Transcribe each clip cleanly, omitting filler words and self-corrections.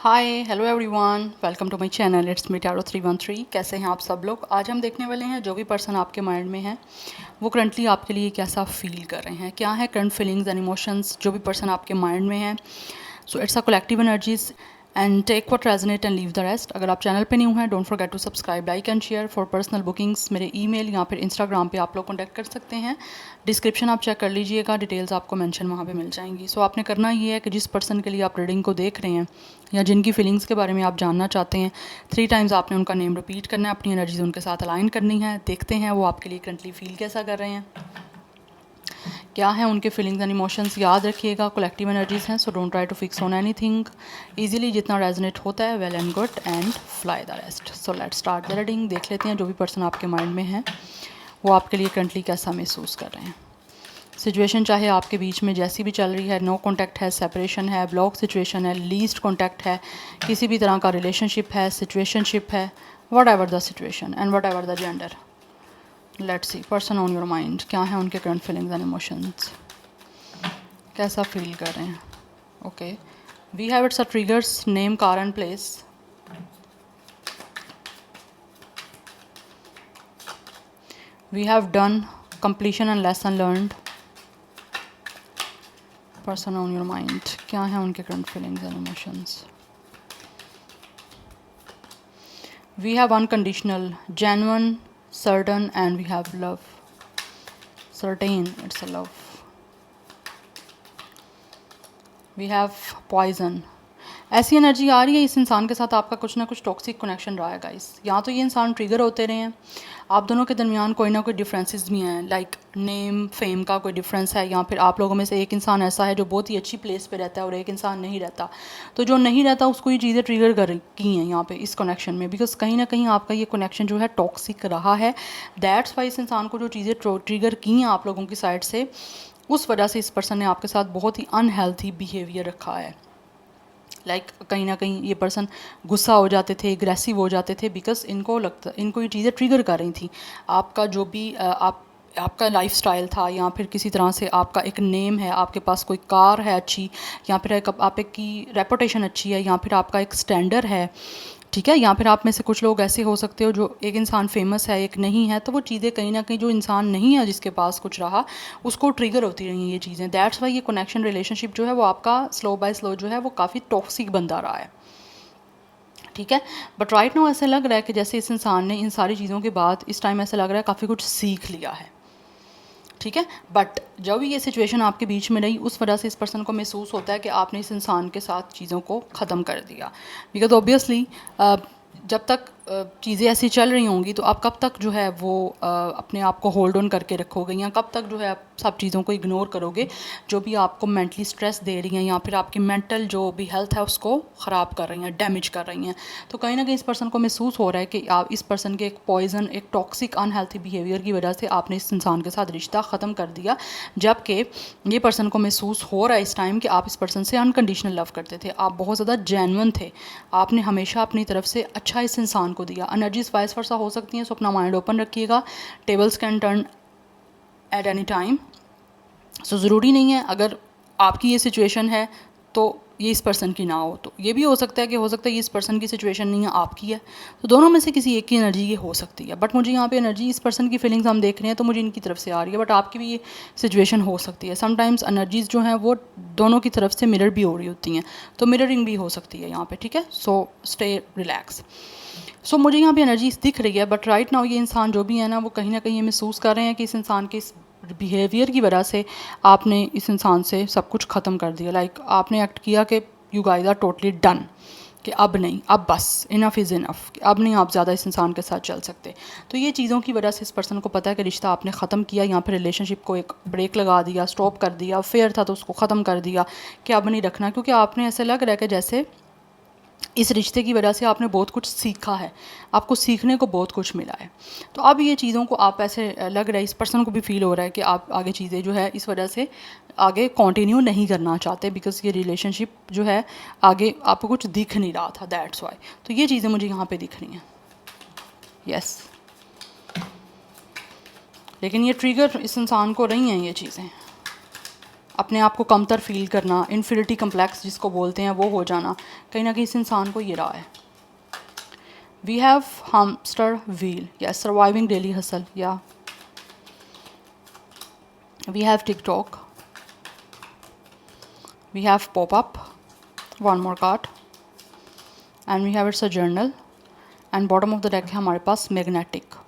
Hi hello everyone, welcome to my channel. It's me tarot 313। कैसे हैं आप सब लोग? आज हम देखने वाले हैं जो भी पर्सन आपके माइंड में है वो करंटली आपके लिए कैसा फील कर रहे हैं, क्या है करंट फीलिंग्स एंड इमोशंस जो भी पर्सन आपके माइंड में है। So it's a collective energies and take what resonate and leave the rest. अगर आप चैनल पे न्यू हैं, don't forget to subscribe, like and share. For personal bookings मेरे ईमेल या फिर इंस्टाग्राम पे आप लोग कॉन्टैक्ट कर सकते हैं। डिस्क्रिप्शन आप चेक कर लीजिएगा, डिटेल्स आपको मेंशन वहाँ पे मिल जाएंगी। सो आपने करना ये है कि जिस पर्सन के लिए आप रीडिंग को देख रहे हैं या जिनकी फीलिंग्स के बारे में आप जानना चाहते हैं, 3 टाइम्स आपने उनका नेम रिपीट करना है, अपनी एनर्जीज उनके साथ अलाइन करनी है। देखते हैं वो आपके लिए करंटली फील कैसा कर रहे हैं, क्या है उनके फीलिंग्स एंड इमोशंस। याद रखिएगा कलेक्टिव एनर्जीज हैं, so don't try to fix on anything. Easily जितना रेजोनेट होता है well and good and fly the rest. So let's start the reading. देख लेते हैं जो भी पर्सन आपके माइंड में है वो आपके लिए करंटली कैसा महसूस कर रहे हैं। सिचुएशन चाहे आपके बीच में जैसी भी चल रही है, नो कॉन्टैक्ट है, सेपरेशन है, ब्लॉक सिचुएशन है, लीस्ट कॉन्टैक्ट है, किसी भी तरह का रिलेशनशिप है, सिचुएशनशिप है, whatever the situation and whatever the gender. Let's see person on your mind, क्या है उनके करंट फीलिंग्स एंड इमोशंस, कैसा फील कर रहे हैं। Okay, we have it's a triggers, name, car and place. We have done, completion and lesson learned। Person on your mind, क्या है उनके current feelings and emotions. We have unconditional, genuine, certain and we have love. Certain, it's a love. We have poison. ऐसी energy आ रही है इस इंसान के साथ आपका कुछ ना कुछ टॉक्सिक कनेक्शन रहा है गाइस। या तो ये इंसान ट्रिगर होते रहे हैं, आप दोनों के दरमियान कोई ना कोई डिफरेंसेस भी हैं, लाइक नेम फेम का कोई डिफरेंस है, या फिर आप लोगों में से एक इंसान ऐसा है जो बहुत ही अच्छी प्लेस पे रहता है और एक इंसान नहीं रहता। तो जो नहीं रहता उसको ये चीज़ें ट्रिगर कर की हैं यहाँ पे इस कनेक्शन में, बिकॉज कहीं ना कहीं आपका ये कनेक्शन जो है टॉक्सिक रहा है। दैट्स वाई इस इंसान को जो चीज़ें ट्रिगर की हैं आप लोगों की साइड से, उस वजह से इस पर्सन ने आपके साथ बहुत ही अनहेल्थी बिहेवियर रखा है। लाइक कहीं ना कहीं ये पर्सन गुस्सा हो जाते थे, एग्रेसिव हो जाते थे, बिकॉज इनको ये चीज़ें ट्रिगर कर रही थी। आपका जो भी आपका लाइफ स्टाइल था, या फिर किसी तरह से आपका एक नेम है, आपके पास कोई कार है अच्छी, या फिर आप एक की रेपुटेशन अच्छी है, या फिर आपका एक स्टैंडर्ड है, ठीक है, या फिर आप में से कुछ लोग ऐसे हो सकते हो जो एक इंसान फेमस है एक नहीं है, तो वो चीज़ें कहीं ना कहीं जो इंसान नहीं है जिसके पास कुछ रहा उसको ट्रिगर होती रही हैं ये चीज़ें। दैट्स वाई ये कनेक्शन रिलेशनशिप जो है वो आपका स्लो बाय स्लो जो है वो काफ़ी टॉक्सिक बनता रहा है, ठीक है। बट राइट नाउ ऐसा लग रहा है कि जैसे इस इंसान ने इन सारी चीज़ों के बाद इस टाइम ऐसा लग रहा है काफ़ी कुछ सीख लिया है, ठीक है। बट जब ये सिचुएशन आपके बीच में रही उस वजह से इस पर्सन को महसूस होता है कि आपने इस इंसान के साथ चीज़ों को ख़त्म कर दिया। बिकॉज ऑब्वियसली जब तक चीज़ें ऐसी चल रही होंगी तो आप कब तक जो है वो अपने आप को होल्ड ऑन करके रखोगे, या कब तक जो है आप सब चीज़ों को इग्नोर करोगे जो भी आपको मेंटली स्ट्रेस दे रही हैं या फिर आपकी मेंटल जो भी हेल्थ है उसको ख़राब कर रही हैं, डैमेज कर रही हैं। तो कहीं ना कहीं इस पर्सन को महसूस हो रहा है कि आप इस पर्सन के एक पॉइजन, एक टॉक्सिक अनहेल्थी बिहेवियर की वजह से आपने इस इंसान के साथ रिश्ता ख़त्म कर दिया। जबकि ये पर्सन को महसूस हो रहा है इस टाइम कि आप इस पर्सन से अनकंडीशनल लव करते थे, आप बहुत ज़्यादा जेन्युइन थे, आपने हमेशा अपनी तरफ से अच्छा इस इंसान को दिया। एनर्जीज वाइस वर्सा हो सकती हैं, सो अपना माइंड ओपन रखिएगा। Tables can turn at any time. So ज़रूरी नहीं है अगर आपकी ये सिचुएशन है तो ये इस पर्सन की ना हो, तो ये भी हो सकता है कि ये इस पर्सन की सिचुएशन नहीं है, आपकी है। तो दोनों में से किसी एक की एनर्जी ये हो सकती है। बट मुझे यहाँ पे एनर्जी इस पर्सन की फीलिंग्स हम देख रहे हैं तो मुझे इनकी तरफ से आ रही है, बट आपकी भी ये सिचुएशन हो सकती है। समटाइम्स एनर्जीज जो हैं वो दोनों की तरफ से मिरर भी हो रही होती हैं, तो मिररिंग भी हो सकती है यहाँ पे, ठीक है। So stay relax. सो मुझे यहाँ पे एनर्जी दिख रही है, बट राइट नाउ ये इंसान जो भी है ना वो कहीं ना कहीं ये महसूस कर रहे हैं कि इस इंसान के इस बिहेवियर की वजह से आपने इस इंसान से सब कुछ ख़त्म कर दिया। लाइक आपने एक्ट किया कि you guys are totally done, कि अब नहीं, अब बस इनफ इज़ इनफ, कि अब नहीं आप ज़्यादा इस इंसान के साथ चल सकते। तो ये चीज़ों की वजह से इस पर्सन को पता है कि रिश्ता आपने ख़त्म किया, यहाँ पर रिलेशनशिप को एक ब्रेक लगा दिया, स्टॉप कर दिया। फेयर था तो उसको ख़त्म कर दिया कि अब नहीं रखना, क्योंकि आपने ऐसे लग रहा है कि जैसे इस रिश्ते की वजह से आपने बहुत कुछ सीखा है, आपको सीखने को बहुत कुछ मिला है। तो अब ये चीज़ों को आप ऐसे लग रहा है, इस पर्सन को भी फील हो रहा है कि आप आगे चीज़ें जो है इस वजह से आगे कंटिन्यू नहीं करना चाहते, बिकॉज ये रिलेशनशिप जो है आगे आपको कुछ दिख नहीं रहा था, दैट्स वाई। तो ये चीज़ें मुझे यहाँ पे दिख रही हैं, यस। लेकिन ये ट्रिगर इस इंसान को रही हैं ये चीज़ें, अपने आप को कमतर फील करना, इन्फिनिटी कम्प्लेक्स जिसको बोलते हैं वो हो जाना, कहीं ना कहीं इस इंसान को ये रहा है. We have hamster wheel, yes, surviving daily hustle, yeah. We have TikTok, we have pop-up, one more card, and we have it's a journal, and bottom of the deck है हमारे पास magnetic,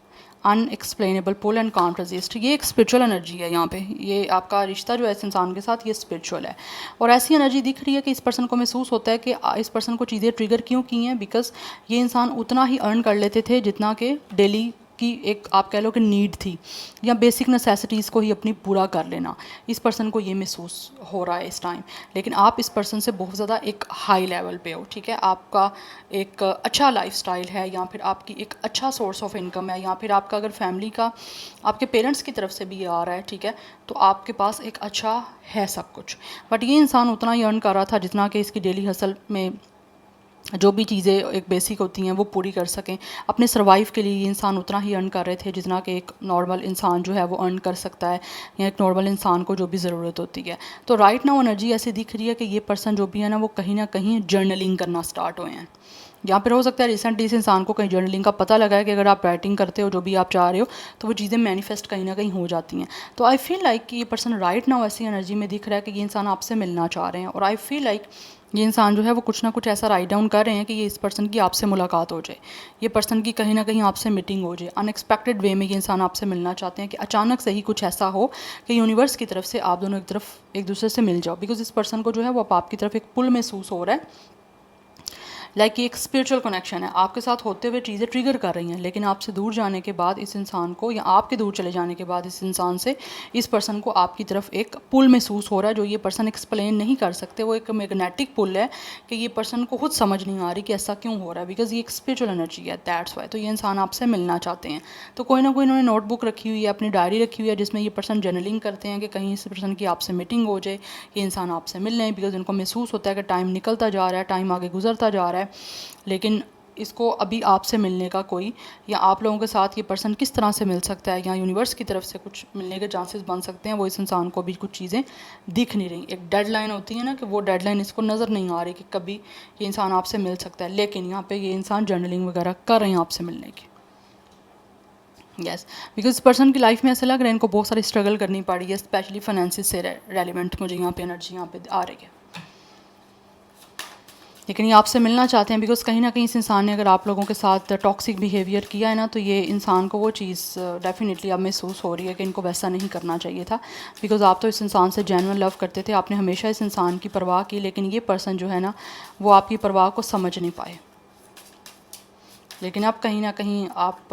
unexplainable pull and can't resist. ये एक spiritual energy है यहाँ पे. ये आपका रिश्ता जो है इस इंसान के साथ ये स्पिरिचुअल है, और ऐसी एनर्जी दिख रही है कि इस पर्सन को महसूस होता है कि इस पर्सन को चीज़ें ट्रिगर क्यों की हैं, बिकॉज ये इंसान उतना ही अर्न कर लेते थे जितना कि डेली की एक आप कह लो कि नीड थी, या बेसिक नेसेसिटीज़ को ही अपनी पूरा कर लेना. इस पर्सन को ये महसूस हो रहा है इस टाइम. लेकिन आप इस पर्सन से बहुत ज़्यादा एक हाई लेवल पे हो, ठीक है. आपका एक अच्छा लाइफस्टाइल है, या फिर आपकी एक अच्छा सोर्स ऑफ इनकम है, या फिर आपका अगर फैमिली का आपके पेरेंट्स की तरफ से भी आ रहा है, ठीक है, तो आपके पास एक अच्छा है सब कुछ. बट ये इंसान उतना ही अर्न कर रहा था जितना कि इसकी डेली हसल में जो भी चीज़ें एक बेसिक होती हैं वो पूरी कर सकें. अपने सर्वाइव के लिए ये इंसान उतना ही अर्न कर रहे थे जितना कि एक नॉर्मल इंसान जो है वो अर्न कर सकता है, या एक नॉर्मल इंसान को जो भी ज़रूरत होती है. तो राइट नाउ एनर्जी ऐसी दिख रही है कि ये पर्सन जो भी है ना कहीं जर्नलिंग करना स्टार्ट हुए हैं. यहाँ पर हो सकता है रिसेंटली इस इंसान को कहीं जर्नलिंग का पता लगा है कि अगर आप राइटिंग करते हो जो भी आप चाह रहे हो तो वो चीज़ें मैनिफेस्ट कहीं ना कहीं हो जाती हैं. तो आई फील लाइक कि ये पर्सन राइट नाउ ऐसी एनर्जी में दिख रहा है कि ये इंसान आपसे मिलना चाह रहे हैं, और आई फील लाइक ये इंसान जो है वो कुछ ना कुछ ऐसा राइट डाउन कर रहे हैं कि ये इस पर्सन की आपसे मुलाकात हो जाए, ये पर्सन की कहीं ना कहीं आपसे मीटिंग हो जाए. अनएक्सपेक्टेड वे में ये इंसान आपसे मिलना चाहते हैं कि अचानक से ही कुछ ऐसा हो कि यूनिवर्स की तरफ से आप दोनों एक दूसरे से मिल जाओ. बिकॉज इस पर्सन को जो है वो आपकी तरफ एक पुल महसूस हो रहा है, लाइक एक स्पिरिचुअल कनेक्शन है. आपके साथ होते हुए चीज़ें ट्रिगर कर रही हैं, लेकिन आपसे दूर जाने के बाद इस इंसान को, या आपके दूर चले जाने के बाद इस इंसान से इस पर्सन को आपकी तरफ एक पुल महसूस हो रहा है जो ये पर्सन एक्सप्लेन नहीं कर सकते. वो एक मैग्नेटिक पुल है कि ये पर्सन को खुद समझ नहीं आ रही कि ऐसा क्यों हो रहा है, बिकॉज ये एक स्पिरिचुअल एनर्जी है, दैट्स वाई. तो ये इंसान आपसे मिलना चाहते हैं. तो कोई ना कोई इन्होंने नोटबुक रखी हुई है, अपनी डायरी रखी हुई है जिसमें ये पर्सन जर्नलिंग करते हैं कि कहीं इस पर्सन की आपसे मीटिंग हो जाए, ये इंसान आपसे मिल लें. बिकॉज उनको महसूस होता है कि टाइम निकलता जा रहा है, टाइम आगे गुजरता जा रहा है, लेकिन इसको अभी आपसे मिलने का कोई, या आप लोगों के साथ ये पर्सन किस तरह से मिल सकता है, या यूनिवर्स की तरफ से कुछ मिलने के चांसेस बन सकते हैं, वो इस इंसान को भी कुछ चीज़ें दिख नहीं रही. एक डेडलाइन होती है ना कि वो डेडलाइन इसको नज़र नहीं आ रही कि कभी ये इंसान आपसे मिल सकता है. लेकिन यहाँ पे ये इंसान जर्नलिंग वगैरह कर रहे हैं आपसे मिलने की. यस, बिकॉज इस पर्सन की लाइफ में ऐसा लग रहा है इनको बहुत सारी स्ट्रगल करनी पड़ी है, स्पेशली फाइनेंसिस से रेलिवेंट मुझे यहाँ पे एनर्जी यहाँ पे आ रही है. लेकिन ये आपसे मिलना चाहते हैं बिकॉज कहीं ना कहीं इस इंसान ने अगर आप लोगों के साथ टॉक्सिक बिहेवियर किया है ना, तो ये इंसान को वो चीज़ डेफिनेटली अब महसूस हो रही है कि इनको वैसा नहीं करना चाहिए था. बिकॉज आप तो इस इंसान से जेन्युइन लव करते थे, आपने हमेशा इस इंसान की परवाह की, लेकिन ये पर्सन जो है ना वो आपकी परवाह को समझ नहीं पाए. लेकिन अब कहीं ना कहीं आप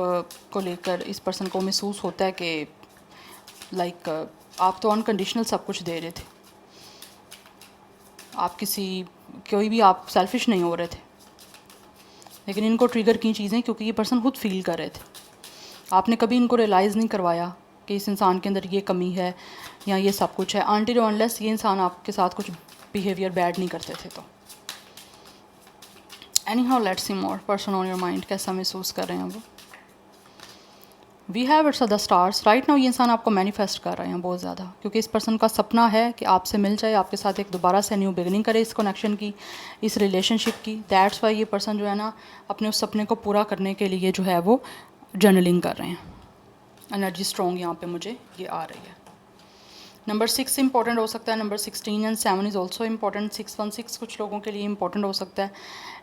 को लेकर इस पर्सन को महसूस होता है कि लाइक आप तो अनकंडीशनल सब कुछ दे रहे थे, आप कोई भी आप सेल्फिश नहीं हो रहे थे, लेकिन इनको ट्रिगर की चीज़ें क्योंकि ये पर्सन खुद फील कर रहे थे. आपने कभी इनको रियलाइज़ नहीं करवाया कि इस इंसान के अंदर ये कमी है या ये सब कुछ है, अनटिल अनलेस ये इंसान आपके साथ कुछ बिहेवियर बैड नहीं करते थे. तो anyhow let's see more person on your mind, कैसा महसूस कर रहे हैं वो. We have it's the stars. Right now ये इंसान आपको मैनिफेस्ट कर रहे हैं बहुत ज़्यादा, क्योंकि इस पर्सन का सपना है कि आपसे मिल जाए, आपके साथ एक दोबारा से न्यू बिगनिंग करे इस कनेक्शन की, इस रिलेशनशिप की. दैट्स वाई ये पर्सन जो है ना अपने उस सपने को पूरा करने के लिए जो है वो जर्नलिंग कर रहे हैं. एनर्जी स्ट्रॉन्ग यहाँ पे मुझे ये आ रही है. नंबर 6 इंपॉर्टेंट हो सकता है, number 16 and 7 is also important. 616 कुछ लोगों के लिए इंपॉर्टेंट हो सकता है.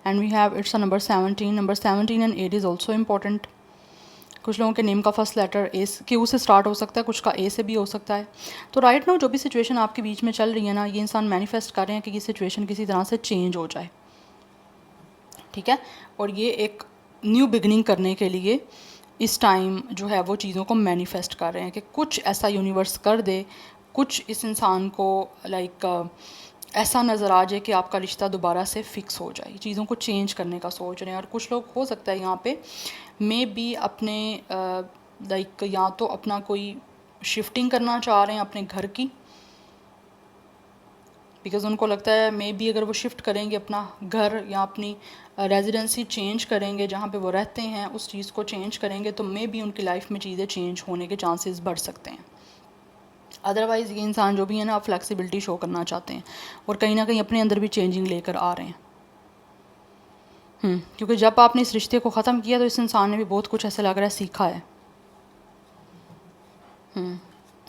And we have it's a number 17. Number 17 and 8 is also important. कुछ लोगों के नेम का फर्स्ट लेटर ए क्यू से स्टार्ट हो सकता है, कुछ का ए से भी हो सकता है. तो राइट नाउ जो भी सिचुएशन आपके बीच में चल रही है ना, ये इंसान मैनिफेस्ट कर रहे हैं कि ये सिचुएशन किसी तरह से चेंज हो जाए, ठीक है. और ये एक न्यू बिगनिंग करने के लिए इस टाइम जो है वो चीज़ों को मैनिफेस्ट कर रहे हैं कि कुछ ऐसा यूनिवर्स कर दे, कुछ इस इंसान को लाइक ऐसा नज़र आ जाए कि आपका रिश्ता दोबारा से फ़िक्स हो जाए. चीज़ों को चेंज करने का सोच रहे हैं. और कुछ लोग हो सकता है यहाँ पे मे बी अपने लाइक या तो अपना कोई शिफ्टिंग करना चाह रहे हैं अपने घर की, बिकॉज़ उनको लगता है मे बी अगर वो शिफ्ट करेंगे अपना घर या अपनी रेजिडेंसी चेंज करेंगे जहाँ पे वो रहते हैं, उस चीज़ को चेंज करेंगे, तो मे बी उनकी लाइफ में चीज़ें चेंज होने के चांसेस बढ़ सकते हैं. अदरवाइज़ ये इंसान जो भी है ना, आप फ्लेक्सिबिलिटी शो करना चाहते हैं और कहीं ना कहीं अपने अंदर भी चेंजिंग लेकर आ रहे हैं। क्योंकि जब आपने इस रिश्ते को ख़त्म किया तो इस इंसान ने भी बहुत कुछ ऐसा लग रहा है सीखा है।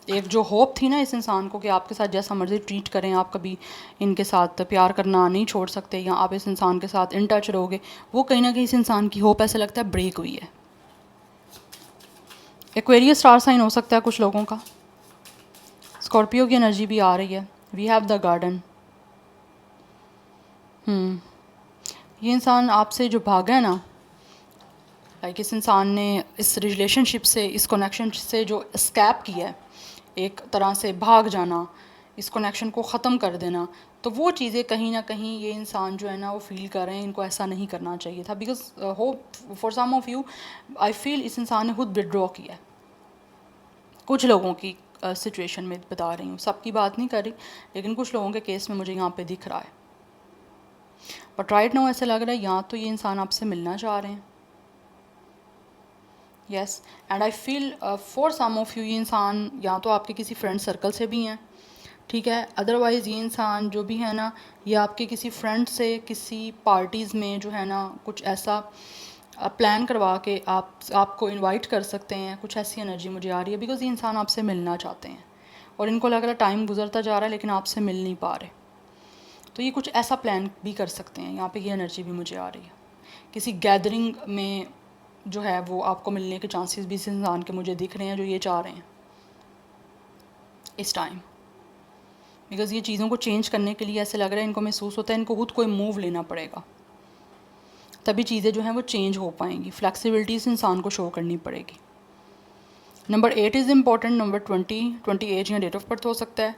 एक जो होप थी ना इस इंसान को कि आपके साथ जैसा मर्ज़ी ट्रीट करें, आप कभी इनके साथ प्यार करना नहीं छोड़ सकते या आप इस इंसान के साथ इन टच रहोगे, वो कहीं ना कहीं इस इंसान की होप ऐसा लगता है ब्रेक हुई है। एक्वेरियस स्टार साइन हो सकता है कुछ लोगों का। स्कॉर्पियो की एनर्जी भी आ रही है। We have the garden. ये इंसान आपसे जो भागा है ना, लाइक इस इंसान ने इस रिलेशनशिप से, इस कनेक्शन से जो एस्केप किया है, एक तरह से भाग जाना, इस कनेक्शन को ख़त्म कर देना, तो वो चीज़ें कहीं ना कहीं ये इंसान जो है ना वो फील कर रहे हैं इनको ऐसा नहीं करना चाहिए था। Because who for some of you I feel इस इंसान ने खुद विदड्रॉ किया है। कुछ लोगों की सिचुएशन में बता रही हूँ, सबकी बात नहीं कर रही, लेकिन कुछ लोगों के केस में मुझे यहाँ पे दिख रहा है। बट राइट नाउ ऐसा लग रहा है या तो ये इंसान आपसे मिलना चाह रहे हैं। Yes, and I feel for some of you ये इंसान या तो आपके किसी फ्रेंड सर्कल से भी हैं, ठीक है। अदरवाइज़ ये इंसान जो भी है ना, ये आपके किसी फ्रेंड से किसी पार्टीज़ में जो है ना कुछ ऐसा प्लान करवा के आपको इनवाइट कर सकते हैं। कुछ ऐसी एनर्जी मुझे आ रही है बिकॉज़ ये इंसान आपसे मिलना चाहते हैं और इनको लग रहा है टाइम गुजरता जा रहा है लेकिन आपसे मिल नहीं पा रहे, तो ये कुछ ऐसा प्लान भी कर सकते हैं। यहाँ पे ये एनर्जी भी मुझे आ रही है। किसी गैदरिंग में जो है वो आपको मिलने के चांसेस भी इस इंसान के मुझे दिख रहे हैं जो ये चाह रहे हैं इस टाइम। बिकॉज़ ये चीज़ों को चेंज करने के लिए ऐसे लग रहा है इनको महसूस होता है इनको खुद कोई मूव लेना पड़ेगा, तभी चीज़ें जो हैं वो चेंज हो पाएंगी। फ्लेक्सिबिलिटी इस इंसान को शो करनी पड़ेगी। Number 8 is important. Number 20 age या डेट ऑफ बर्थ हो सकता है।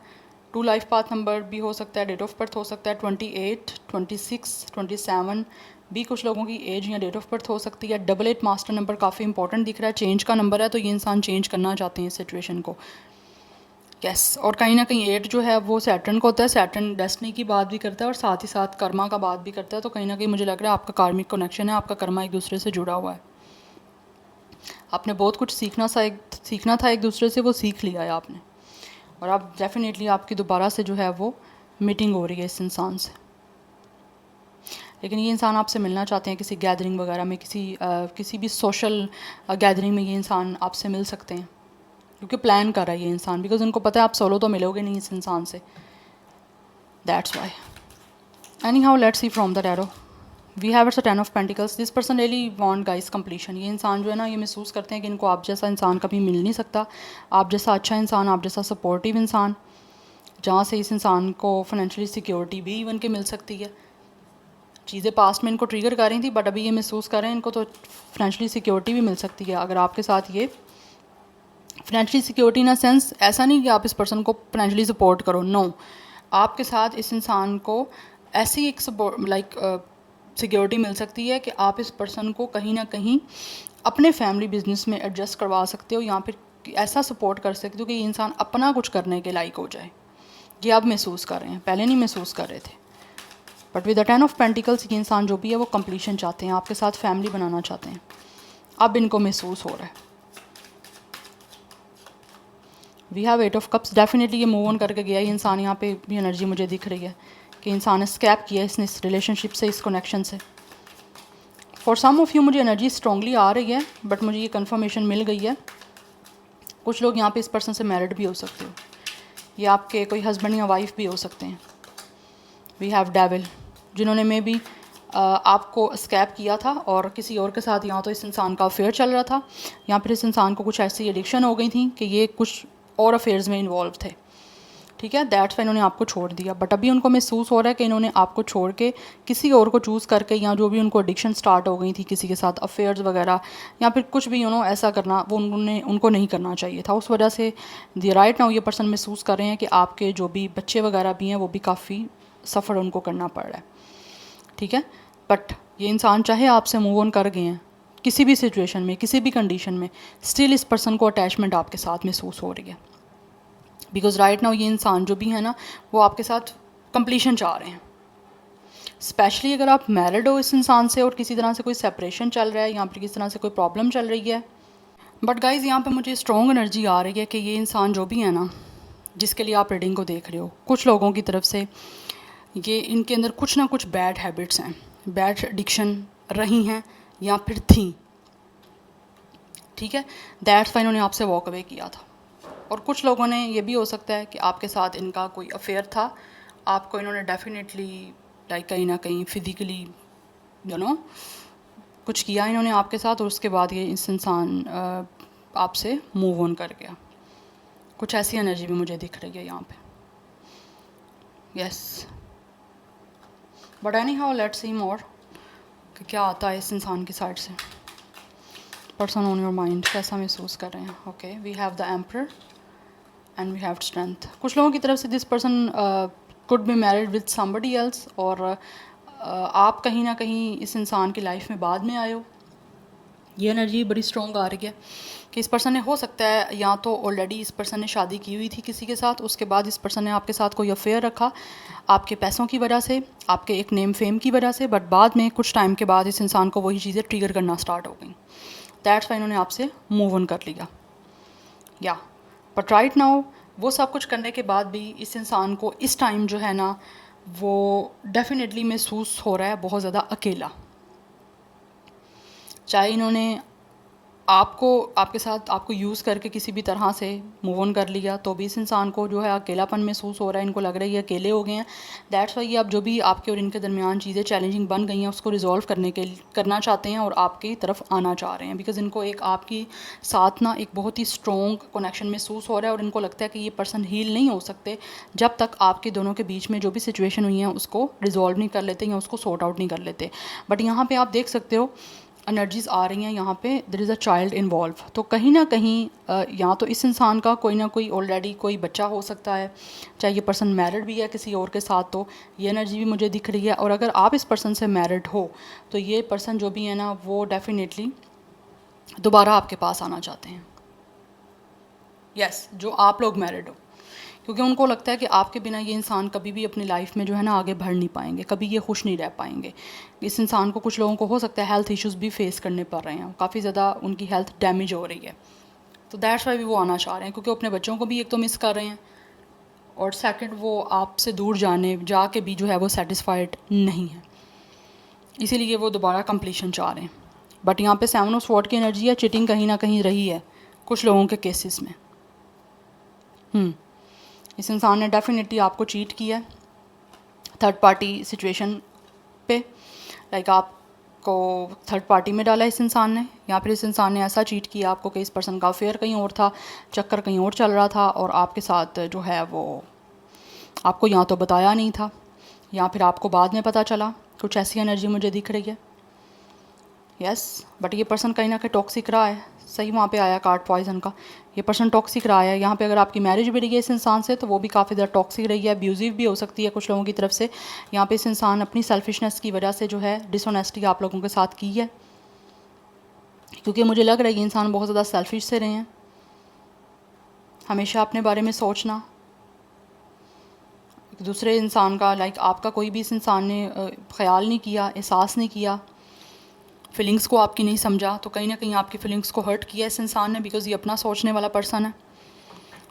2 लाइफ पाथ नंबर भी हो सकता है, डेट ऑफ बर्थ हो सकता है। 28, 26, 27 भी कुछ लोगों की एज या डेट ऑफ बर्थ हो सकती है। 88 मास्टर नंबर काफ़ी इंपॉर्टेंट दिख रहा है, चेंज का नंबर है, तो ये इंसान चेंज करना चाहते हैं इस सिचुएशन को। यस, और कहीं ना कहीं 8 जो है वो सैटर्न को होता है। सैटर्न डेस्टिनी की बात भी करता है और साथ ही साथ कर्मा का बात भी करता है, तो कहीं ना कहीं मुझे लग रहा है आपका कार्मिक कनेक्शन है, आपका कर्मा एक दूसरे से जुड़ा हुआ है। आपने बहुत कुछ सीखना था एक दूसरे से, वो सीख लिया है आपने, और आप डेफिनेटली आपकी दोबारा से जो है वो मीटिंग हो रही है इस इंसान से। लेकिन ये इंसान आपसे मिलना चाहते हैं किसी गैदरिंग वगैरह में, किसी भी सोशल गैदरिंग में ये इंसान आपसे मिल सकते हैं, क्योंकि प्लान कर रहा है ये इंसान। बिकॉज उनको पता है आप सोलो तो मिलोगे नहीं इस इंसान से, that's why. Anyhow let's see from the tarot. We have it's a 10 of pentacles. This person really want guys completion. ये इंसान जो है ना ये महसूस करते हैं कि इनको आप जैसा इंसान कभी मिल नहीं सकता, आप जैसा अच्छा इंसान, आप जैसा सपोर्टिव इंसान, जहाँ से इस इंसान को फाइनेंशियली सिक्योरिटी भी इवन के मिल सकती है। चीज़ें पास्ट में इनको ट्रिगर कर रही थी, बट अभी ये महसूस कर रहे हैं इनको तो फाइनेंशियली सिक्योरिटी भी मिल सकती है अगर आपके साथ ये financially security in a sense, ऐसा नहीं कि आप इस पर्सन को फाइनेंशियली सपोर्ट करो, नो, आपके साथ इस इंसान को ऐसी एक सपोर्ट सिक्योरिटी मिल सकती है कि आप इस पर्सन को कहीं ना कहीं अपने फैमिली बिजनेस में एडजस्ट करवा सकते हो, या फिर ऐसा सपोर्ट कर सकते हो कि ये इंसान अपना कुछ करने के लायक हो जाए। ये आप महसूस कर रहे हैं, पहले नहीं महसूस कर रहे थे। But with the 10 of pentacles ये इंसान जो भी है वो कंप्लीशन चाहते हैं, आपके साथ फैमिली बनाना चाहते हैं, अब इनको महसूस हो रहा है। We have 8 of cups. Definitely ये मूव ऑन करके गया ये इंसान। यहाँ पे भी एनर्जी मुझे दिख रही है कि इंसान ने स्कैप किया इसने इस रिलेशनशिप से, इस कनेक्शन से। फॉर सम ऑफ यू मुझे एनर्जी स्ट्रांगली आ रही है, बट मुझे ये कंफर्मेशन मिल गई है कुछ लोग यहाँ पे इस पर्सन से मैरिड भी हो सकते हो, ये आपके कोई हस्बैंड या वाइफ भी हो सकते हैं। वी हैव डेविल, जिन्होंने मे बी आपको स्कैप किया था और किसी और के साथ, यहाँ तो इस इंसान का अफेयर चल रहा था, या फिर इस इंसान को कुछ ऐसी एडिक्शन हो गई थी कि ये कुछ और अफेयर्स में इन्वॉल्व थे, ठीक है। दैट्स वाई इन्होंने आपको छोड़ दिया। बट अभी उनको महसूस हो रहा है कि इन्होंने आपको छोड़ के किसी और को चूज़ करके, या जो भी उनको एडिक्शन स्टार्ट हो गई थी किसी के साथ, अफेयर्स वगैरह या फिर कुछ भी ऐसा करना, वो उनको नहीं करना चाहिए था। उस वजह से राइट नाउ ये पर्सन महसूस कर रहे हैं कि आपके जो भी बच्चे वगैरह भी हैं वो भी काफ़ी सफ़र उनको करना पड़ रहा है, ठीक है। बट ये इंसान चाहे आपसे मूव ऑन कर गए हैं किसी भी सिचुएशन में, किसी भी कंडीशन में, स्टिल इस पर्सन को अटैचमेंट आपके साथ महसूस हो रही है। बिकॉज राइट नाउ ये इंसान जो भी है ना वो आपके साथ कंप्लीशन चाह रहे हैं। स्पेशली अगर आप मैरिड हो इस इंसान से और किसी तरह से कोई सेपरेशन चल रहा है या फिर किसी तरह से कोई प्रॉब्लम चल रही है। बट गाइज यहाँ पे मुझे स्ट्रॉन्ग एनर्जी आ रही है कि ये इंसान जो भी है ना जिसके लिए आप रीडिंग को देख रहे हो। कुछ लोगों की तरफ से ये इनके अंदर कुछ ना कुछ बैड हैबिट्स हैं, बैड एडिक्शन रही हैं या फिर थी, ठीक है। दैट्स वाई इन्होंने आपसे वॉक अवे किया था। और कुछ लोगों ने ये भी हो सकता है कि आपके साथ इनका कोई अफेयर था, आपको इन्होंने डेफिनेटली लाइक कहीं ना कहीं फिज़िकली कुछ किया इन्होंने आपके साथ, और उसके बाद ये इस इंसान आपसे मूव ऑन कर गया। कुछ ऐसी एनर्जी भी मुझे दिख रही है यहाँ पे। Yes, but anyhow let's see more कि क्या आता है इस इंसान की साइड से। पर्सन ऑन योर माइंड कैसा महसूस कर रहे हैं। Okay, we have the emperor and we have strength. कुछ लोगों की तरफ से this person could be married with somebody else, और आप कहीं ना कहीं इस इंसान की लाइफ में बाद में आए हो। ये एनर्जी बड़ी स्ट्रॉन्ग आ रही है कि इस पर्सन ने, हो सकता है या तो ऑलरेडी इस पर्सन ने शादी की हुई थी किसी के साथ, उसके बाद इस पर्सन ने आपके साथ कोई अफेयर रखा आपके पैसों की वजह से, आपके एक नेम फेम की वजह से, बट बाद में कुछ टाइम के बाद इस इंसान को वही चीज़ें ट्रिगर करना स्टार्ट हो गई। दैट्स वाई इन्होंने आपसे मूव ऑन कर लिया। या बट राइट नाउ वो सब कुछ करने के बाद भी इस इंसान को इस टाइम जो है ना, वो डेफिनेटली महसूस हो रहा है बहुत ज़्यादा अकेला। चाहे इन्होंने आपको, आपके साथ आपको यूज़ करके किसी भी तरह से मूव ऑन कर लिया, तो भी इस इंसान को जो है अकेलापन महसूस हो रहा है, इनको लग रहा है ये अकेले हो गए हैं। दैट्स वाई आप जो भी आपके और इनके दरमियान चीज़ें चैलेंजिंग बन गई हैं उसको रिजॉल्व करना चाहते हैं और आपकी तरफ आना चाह रहे हैं, बिकॉज इनको एक आपकी साथ ना एक बहुत ही स्ट्रॉन्ग कनेक्शन महसूस हो रहा है, और इनको लगता है कि ये पर्सन हील नहीं हो सकते जब तक आपके दोनों के बीच में जो भी सिचुएशन हुई है उसको रिजॉल्व नहीं कर लेते या उसको सॉर्ट आउट नहीं कर लेते। बट यहाँ पर आप देख सकते हो एनर्जीज़ आ रही हैं यहाँ पे, there is a child involve. तो कहीं ना कहीं या तो इस इंसान का कोई ना कोई ऑलरेडी कोई बच्चा हो सकता है, चाहे ये पर्सन मैरिड भी है किसी और के साथ, तो ये एनर्जी भी मुझे दिख रही है। और अगर आप इस पर्सन से मैरिड हो तो ये पर्सन जो भी है ना, वो डेफिनेटली दोबारा आपके पास आना चाहते हैं। यस, जो आप लोग मैरिड हो, क्योंकि उनको लगता है कि आपके बिना ये इंसान कभी भी अपनी लाइफ में जो है ना आगे बढ़ नहीं पाएंगे, कभी ये खुश नहीं रह पाएंगे। इस इंसान को, कुछ लोगों को हो सकता है हेल्थ इश्यूज़ भी फेस करने पड़ रहे हैं, काफ़ी ज़्यादा उनकी हेल्थ डैमेज हो रही है, तो दैट्स वाई भी वो आना चाह रहे हैं, क्योंकि वो अपने बच्चों को भी एक तो मिस कर रहे हैं, और सेकंड वो आपसे दूर जाके भी जो है वो सेटिस्फाइड नहीं है, इसीलिए वो दोबारा कंप्लीशन चाह रहे हैं। बट यहाँ पे 7 ऑफ स्वॉर्ड की एनर्जी है, चिटिंग कहीं ना कहीं रही है कुछ लोगों के केसेस में। इस इंसान ने डेफिनेटली आपको चीट किया है थर्ड पार्टी सिचुएशन पे, लाइक आपको थर्ड पार्टी में डाला इस इंसान ने, या फिर इस इंसान ने ऐसा चीट किया आपको कि इस पर्सन का अफेयर कहीं और था, चक्कर कहीं और चल रहा था, और आपके साथ जो है वो आपको या तो बताया नहीं था या फिर आपको बाद में पता चला। कुछ ऐसी एनर्जी मुझे दिख रही है। यस, बट ये पर्सन कहीं ना कहीं टॉक्सिक रहा है। सही वहाँ पे आया कार्ड पॉइजन का, ये पर्सन टॉक्सिक रहा है। यहाँ पे अगर आपकी मैरिज भी रही है इस इंसान से, तो वो भी काफ़ी ज़्यादा टॉक्सिक रही है, अब्यूजिव भी हो सकती है कुछ लोगों की तरफ से। यहाँ पे इस इंसान अपनी सेल्फिशनेस की वजह से जो है डिसऑनेस्टी आप लोगों के साथ की है, क्योंकि मुझे लग रहा है ये इंसान बहुत ज़्यादा सेल्फिश से रहे हैं, हमेशा अपने बारे में सोचना, एक दूसरे इंसान का, लाइक आपका कोई भी इस इंसान ने ख्याल नहीं किया, एहसास नहीं किया, फीलिंग्स को आपकी नहीं समझा, तो कहीं ना कहीं आपकी फीलिंग्स को हर्ट किया इस इंसान ने, बिकॉज़ ये अपना सोचने वाला पर्सन है।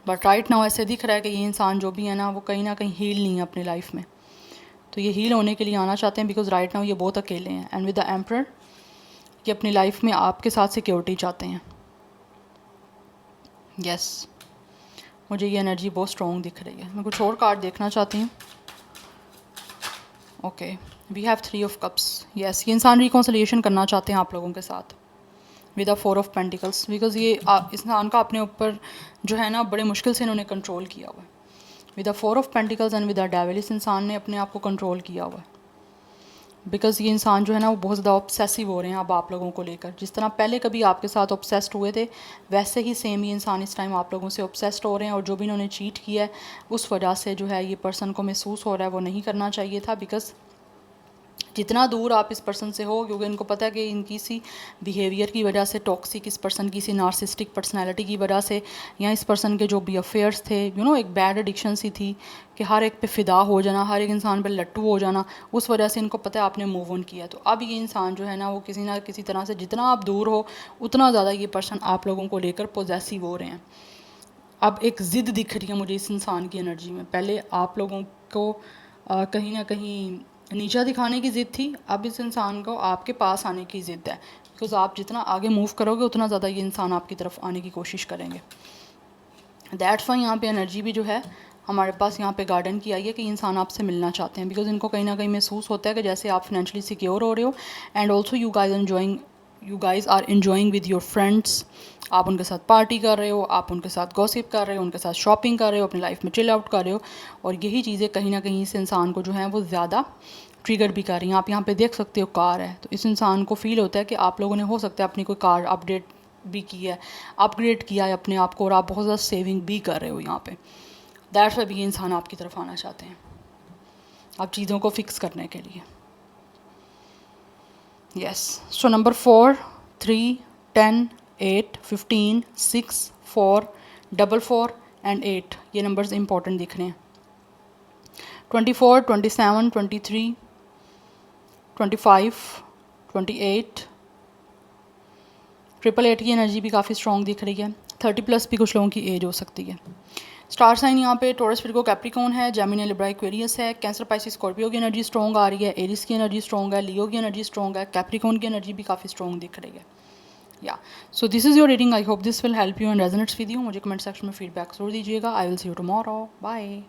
बट राइट नाउ ऐसे दिख रहा है कि ये इंसान जो भी है ना, वो कहीं ना कहीं हील नहीं है अपनी लाइफ में, तो ये हील होने के लिए आना चाहते हैं, बिकॉज राइट नाउ ये बहुत अकेले हैं। एंड विद द एम्परर ये अपनी लाइफ में आपके साथ सिक्योरिटी चाहते हैं। यस, मुझे ये एनर्जी बहुत स्ट्रॉन्ग दिख रही है। मैं कुछ और कार्ड देखना चाहती हूँ। Okay, we have 3 of cups. Yes, ये इंसान रिकॉन्सिलिएशन करना चाहते हैं आप लोगों के साथ with the 4 of pentacles, because ये इंसान का अपने ऊपर जो है ना बड़े मुश्किल से इन्होंने कंट्रोल किया हुआ है। With the 4 of pentacles and with the devil इस इंसान ने अपने आप को कंट्रोल किया हुआ है, बिकॉज ये इंसान जो है ना वो बहुत ज़्यादा ऑब्सेसिव हो रहे हैं अब आप लोगों को लेकर। जिस तरह पहले कभी आपके साथ ऑब्सेस्ड हुए थे, वैसे ही सेम ये इंसान इस टाइम आप लोगों से ऑब्सेस्ड हो रहे हैं, और जो भी इन्होंने चीट किया है उस वजह से जो है ये पर्सन को महसूस हो रहा है वो नहीं करना चाहिए था, बिकॉज जितना दूर आप इस पर्सन से हो, क्योंकि इनको पता है कि इनकी सी बिहेवियर की वजह से, टॉक्सिक इस पर्सन की सी नार्सिस्टिक पर्सनैलिटी की वजह से, या इस पर्सन के जो भी अफेयर्स थे, एक बैड एडिक्शन सी थी कि हर एक पे फ़िदा हो जाना, हर एक इंसान पे लट्टू हो जाना, उस वजह से इनको पता है आपने मूव ऑन किया। तो अब ये इंसान जो है ना वो किसी ना किसी तरह से, जितना आप दूर हो उतना ज़्यादा ये पर्सन आप लोगों को लेकर पॉजेसिव हो रहे हैं। अब एक ज़िद दिख रही है मुझे इस इंसान की एनर्जी में। पहले आप लोगों को कहीं ना कहीं नीचा दिखाने की ज़िद थी, अब इस इंसान को आपके पास आने की ज़िद है, बिकॉज़ आप जितना आगे मूव करोगे उतना ज़्यादा ये इंसान आपकी तरफ आने की कोशिश करेंगे। दैट्स वाई यहाँ पे एनर्जी भी जो है हमारे पास यहाँ पे गार्डन की आई है कि इंसान आपसे मिलना चाहते हैं, बिकॉज इनको कहीं ना कहीं महसूस होता है कि जैसे आप फाइनेंशियली सिक्योर हो रहे हो, and also you guys are enjoying with your friends. आप उनके साथ पार्टी कर रहे हो, आप उनके साथ गॉसिप कर रहे हो, उनके साथ शॉपिंग कर रहे हो, अपनी लाइफ में चिल आउट कर रहे हो, और यही चीज़ें कहीं ना कहीं इस इंसान को जो है वो ज़्यादा ट्रिगर भी कर रही हैं। आप यहाँ पे देख सकते हो कार है, तो इस इंसान को फील होता है कि आप लोगों ने हो सकता है अपनी कोई कार अपडेट भी की है, अपग्रेड किया है अपने आप को, और आप बहुत ज़्यादा सेविंग भी कर रहे हो यहाँ पे। दैट्स वाई भी ये इंसान आपकी तरफ आना चाहते हैं, आप चीज़ों को फिक्स करने के लिए। यस, सो नंबर 4, 3, 10, 8, 15, 6, 4, 4 एंड 8, ये नंबर्स इंपॉर्टेंट दिख रहे हैं। 24, 27, 23, 25, 28, 888 की एनर्जी भी काफ़ी स्ट्रॉन्ग दिख रही है। 30+ भी कुछ लोगों की एज हो सकती है। स्टार साइन यहाँ पे टॉरस, विर्गो, कैप्रिकॉर्न है, जेमिनी, लिब्रा, एक्वेरियस है, कैंसर, पाइसिस, स्कॉर्पियो की एनर्जी स्ट्रॉन्ग आ रही है, एरिस की एनर्जी स्ट्रॉन्ग है, लियो की एनर्जी स्ट्रॉन्ग है, कैप्रिकॉर्न की एनर्जी भी काफ़ी स्ट्रॉन्ग दिख रही है। Yeah so this is your reading, I hope this will help you and resonates with you. मुझे कमेंट सेक्शन में फीडबैक जरूर दीजिएगा। I will see you tomorrow, bye.